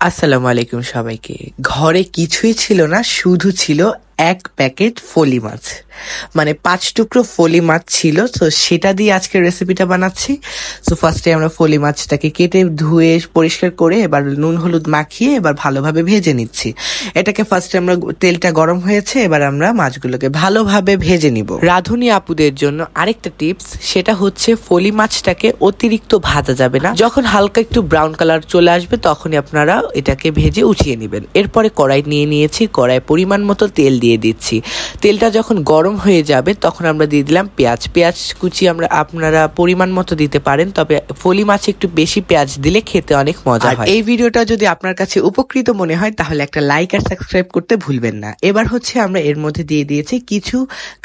আসসালামু আলাইকুম সবাইকে। ঘরে কিছুই ছিল না, শুধু ছিল এক প্যাকেট ফলি মাছ, মানে 5 টুকরো ফলি মাছ ছিল। তো সেটা দিয়ে আজকে রেসিপিটা বানাচ্ছি। তো ফার্স্টে আমরা ফলি মাছটাকে কেটে ধুয়ে পরিষ্কার করে এবার নুন হলুদ মাখিয়ে এবার ভালোভাবে ভেজে নিচ্ছি। এটাকে ফার্স্টে আমরা তেলটা গরম হয়েছে, এবার আমরা মাছগুলোকে ভালোভাবে ভেজে নিব। রাঁধুনি আপুদের জন্য আরেকটা টিপস, সেটা হচ্ছে ফলি মাছটাকে অতিরিক্ত ভাজা যাবে না। যখন হালকা একটু ব্রাউন কালার চলে আসবে তখনই আপনারা এটাকে ভেজে উঠিয়ে নেবেন। এরপরে কড়াই নিয়ে নিয়েছি, কড়াই পরিমাণ মতো তেল দিয়ে দিচ্ছি। তেলটা যখন গরম হয়ে যাবে তখন আমরা দিয়ে দিলাম পেঁয়াজ কুচি আপনারা পরিমাণ মতো দিতে পারেন, তবে ফলি মাছে একটু বেশি পেঁয়াজ দিলে খেতে অনেক মজা হয়। এই ভিডিওটা যদি আপনার কাছে উপকৃত মনে হয় তাহলে একটা লাইক আর সাবস্ক্রাইব করতে ভুলবেন না। এবার হচ্ছে আমরা এর মধ্যে দিয়ে দিয়েছি কিছু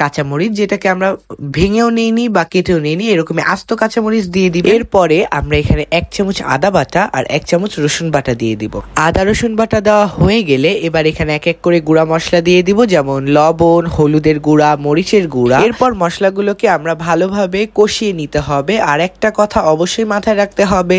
কাঁচামরিচ, যেটাকে আমরা ভেঙেও নিইনি বা কেটেও নিইনি, এরকম আস্ত কাঁচামরিচ দিয়ে দিব। এরপরে আমরা এখানে 1 চামচ আদা বাটা আর 1 চামচ রসুন বাটা দিয়ে দিব। আদা রসুন বাটা দেওয়া হয়ে গেলে এবার এখানে এক এক করে গুঁড়া মশলা দিয়ে দিব, যেমন লবণ, হলুদের গুঁড়া, মরিচের গুঁড়া। এরপর মশলাগুলোকে আমরা ভালোভাবে কষিয়ে নিতে হবে। আর একটা কথা অবশ্যই মাথায় রাখতে হবে,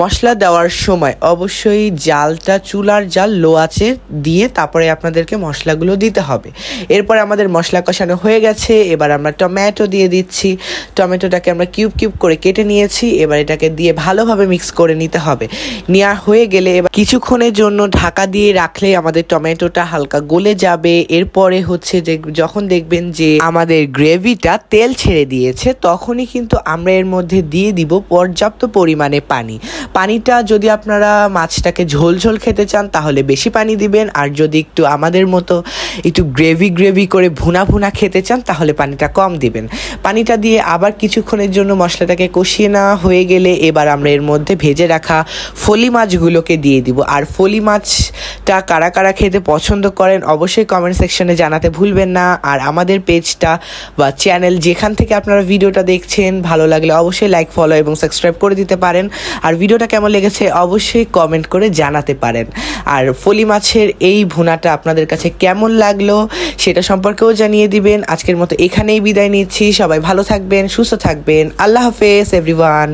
মশলা দেওয়ার সময় অবশ্যই জালটা চুলার জাল লো আঁচে দিয়ে তারপরে আপনাদেরকে মশলাগুলো দিতে হবে। এরপর আমাদের মশলা কষানো হয়ে গেছে, এবার আমরা টমেটো দিয়ে দিচ্ছি। টমেটোটাকে আমরা কিউব করে কেটে নিয়েছি। এবার এটাকে দিয়ে ভালোভাবে মিক্স করে নিতে হবে। নেওয়া হয়ে গেলে এবার কিছুক্ষণের জন্য ঢাকা দিয়ে রাখলে আমাদের টমেটোটা হালকা গলে যাবে। এরপরে হচ্ছে যে যখন দেখবেন যে আমাদের গ্রেভিটা তেল ছেড়ে দিয়েছে তখনই কিন্তু আমরা এর মধ্যে দিয়ে দিব পর্যাপ্ত পরিমাণে পানি। পানিটা যদি আপনারা মাছটাকে ঝোল খেতে চান তাহলে বেশি পানি দিবেন, আর যদি একটু আমাদের মতো একটু গ্রেভি করে ভুনা খেতে চান তাহলে পানিটা কম দিবেন। পানিটা দিয়ে আবার কিছুক্ষণের জন্য মশলাটাকে কষিয়ে নেওয়া হয়ে গেলে এবার আমরা এর মধ্যে ভেজে রাখা ফলি মাছগুলোকে দিয়ে দিব। আর ফলি মাছটা কারা খেতে পছন্দ করেন অবশ্যই কমেন্ট সেকশনে জানাতে ভুলবেন না। আর আমাদের পেজটা বা চ্যানেল যেখান থেকে আপনারা ভিডিওটা দেখছেন ভালো লাগলে অবশ্যই লাইক, ফলো এবং সাবস্ক্রাইব করে দিতে পারেন। আর ভিডিওটা কেমন লেগেছে অবশ্যই কমেন্ট করে জানাতে পারেন। আর ফলি মাছের এই ভুনাটা আপনাদের কাছে কেমন লাগলো সেটা সম্পর্কেও জানিয়ে দিবেন। আজকের মতো এখানেই বিদায় নিচ্ছি। সবাই ভালো থাকবেন, সুস্থ থাকবেন। আল্লাহ হাফেজ এভরিওয়ান।